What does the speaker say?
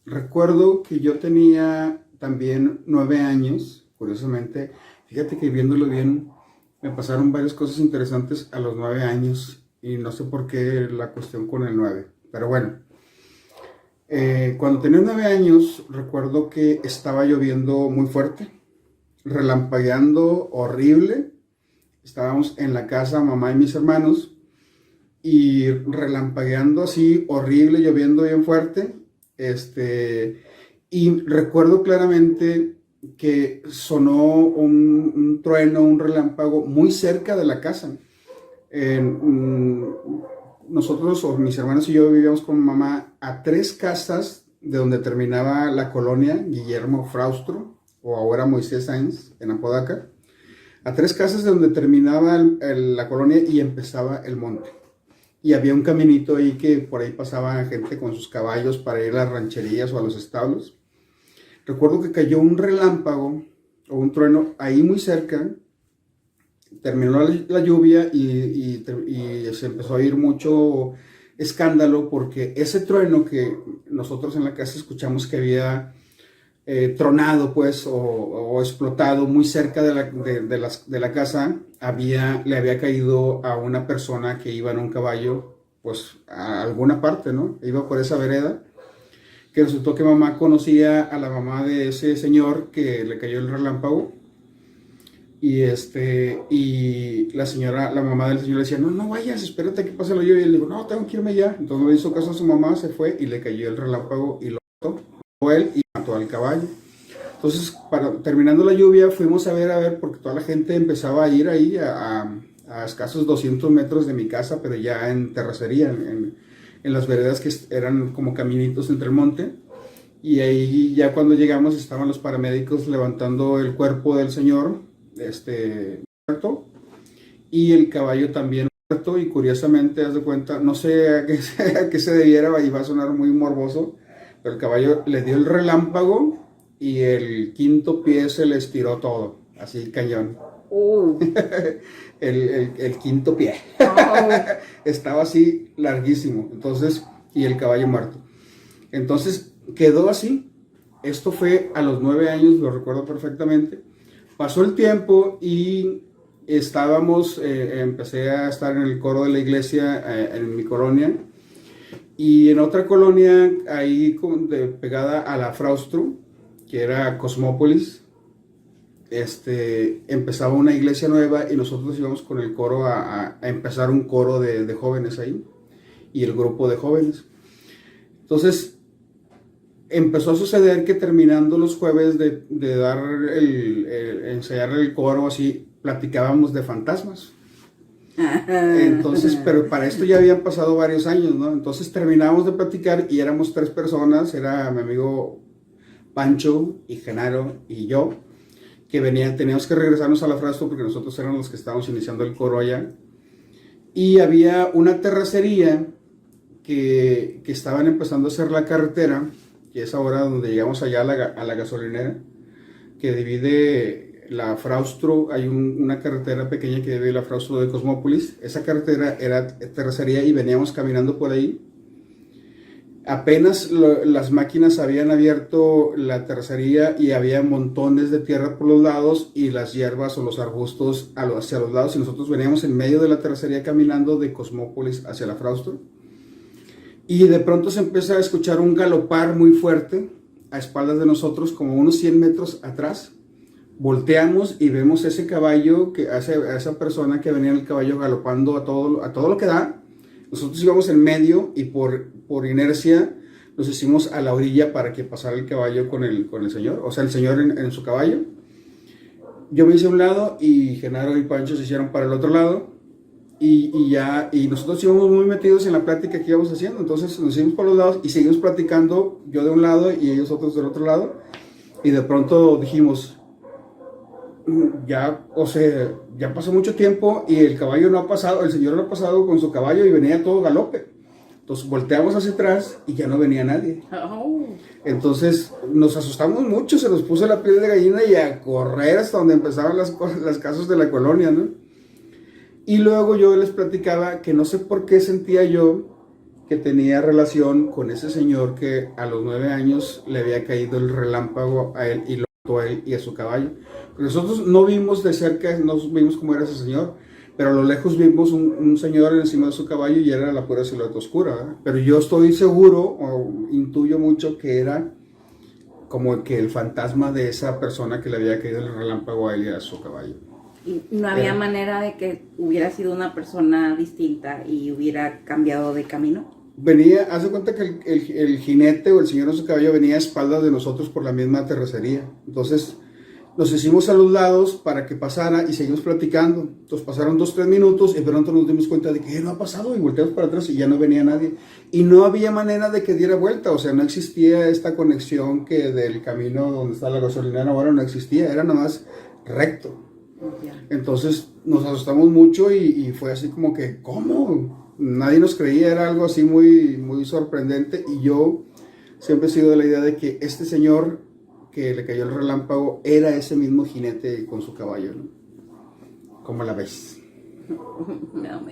recuerdo que yo tenía también 9 años, curiosamente. Fíjate que viéndolo bien, me pasaron varias cosas interesantes a los 9 años y no sé por qué la cuestión con el 9. Pero bueno, cuando tenía 9 años, recuerdo que estaba lloviendo muy fuerte, relampagueando horrible. Estábamos en la casa, mamá y mis hermanos, y relampagueando así, horrible, lloviendo bien fuerte. Este, y recuerdo claramente que sonó un trueno, un relámpago muy cerca de la casa. Nosotros, o mis hermanos y yo, vivíamos con mamá a 3 casas de donde terminaba la colonia Guillermo Fraustro, o ahora Moisés Sáenz, en Apodaca. A 3 casas de donde terminaba la colonia y empezaba el monte. Y había un caminito ahí que por ahí pasaba gente con sus caballos para ir a las rancherías o a los establos. Recuerdo que cayó un relámpago o un trueno ahí muy cerca. Terminó la lluvia y se empezó a oír mucho escándalo porque ese trueno que nosotros en la casa escuchamos que había tronado pues o explotado muy cerca de la casa, le había caído a una persona que iba en un caballo pues a alguna parte, ¿no? Iba por esa vereda, que resultó que mamá conocía a la mamá de ese señor que le cayó el relámpago. Y la señora, la mamá del señor le decía, no, no vayas, espérate que pase la lluvia. Y él dijo, no, tengo que irme ya. Entonces le hizo caso a su mamá, se fue y le cayó el relámpago y lo mató él y mató al caballo. Entonces, terminando la lluvia, fuimos a ver, porque toda la gente empezaba a ir ahí a escasos 200 metros de mi casa, pero ya en terracería, en las veredas que eran como caminitos entre el monte. Y ahí ya cuando llegamos estaban los paramédicos levantando el cuerpo del señor, muerto, y el caballo también muerto. Y curiosamente, haz de cuenta, no sé a qué se debiera, y va a sonar muy morboso, pero el caballo le dio el relámpago y el quinto pie se le estiró todo, así cañón. El quinto pie. Estaba así larguísimo, entonces, y el caballo muerto. Entonces quedó así. Esto fue a los 9 años, lo recuerdo perfectamente. Pasó el tiempo y empecé a estar en el coro de la iglesia en mi colonia, y en otra colonia ahí pegada a la Fraustro, que era Cosmópolis, empezaba una iglesia nueva y nosotros íbamos con el coro a empezar un coro de jóvenes ahí, y el grupo de jóvenes. Entonces empezó a suceder que terminando los jueves de dar ensayar el coro así, platicábamos de fantasmas. Entonces, pero para esto ya habían pasado varios años, ¿no? Entonces terminamos de platicar y éramos 3 personas, era mi amigo Pancho y Genaro y yo, que teníamos que regresarnos a la Frasto porque nosotros éramos los que estábamos iniciando el coro allá. Y había una terracería que estaban empezando a hacer la carretera, que es ahora donde llegamos allá a la gasolinera, que divide la Fraustro. Hay una carretera pequeña que divide la Fraustro de Cosmópolis. Esa carretera era terracería y veníamos caminando por ahí. Apenas las máquinas habían abierto la terracería y había montones de tierra por los lados y las hierbas o los arbustos hacia los lados, y nosotros veníamos en medio de la terracería caminando de Cosmópolis hacia la Fraustro. Y de pronto se empieza a escuchar un galopar muy fuerte a espaldas de nosotros, como unos 100 metros atrás. Volteamos y vemos ese caballo, a esa persona que venía en el caballo galopando a todo lo que da. Nosotros íbamos en medio y por inercia nos hicimos a la orilla para que pasara el caballo con el señor, o sea, el señor en su caballo. Yo me hice a un lado y Genaro y Pancho se hicieron para el otro lado. Y nosotros íbamos muy metidos en la plática que íbamos haciendo. Entonces nos hicimos por los lados y seguimos platicando, yo de un lado y ellos otros del otro lado. Y de pronto dijimos, ya, o sea, ya pasó mucho tiempo y el caballo no ha pasado, el señor no ha pasado con su caballo y venía todo galope. Entonces volteamos hacia atrás y ya no venía nadie. Entonces nos asustamos mucho, se nos puso la piel de gallina y a correr hasta donde empezaban las casas de la colonia, ¿no? Y luego yo les platicaba que no sé por qué sentía yo que tenía relación con ese señor que a los 9 años le había caído el relámpago a él y lo mató a él y a su caballo. Nosotros no vimos de cerca, no vimos cómo era ese señor, pero a lo lejos vimos un señor encima de su caballo y era la pura silueta oscura, ¿verdad? Pero yo estoy seguro, o intuyo mucho, que era como que el fantasma de esa persona que le había caído el relámpago a él y a su caballo. Y no había manera de que hubiera sido una persona distinta y hubiera cambiado de camino. Venía, haz de cuenta que el jinete o el señor en su caballo venía a espaldas de nosotros por la misma terracería. Entonces nos hicimos a los lados para que pasara y seguimos platicando. Entonces pasaron 2-3 minutos y de pronto nos dimos cuenta de que no ha pasado y volteamos para atrás y ya no venía nadie. Y no había manera de que diera vuelta, o sea, no existía esta conexión que del camino donde está la gasolinera ahora no existía, era nada más recto. Entonces nos asustamos mucho y fue así como que, ¿cómo? Nadie nos creía, era algo así muy, muy sorprendente y yo siempre he sido de la idea de que este señor que le cayó el relámpago era ese mismo jinete con su caballo, ¿no? ¿Cómo la ves? No,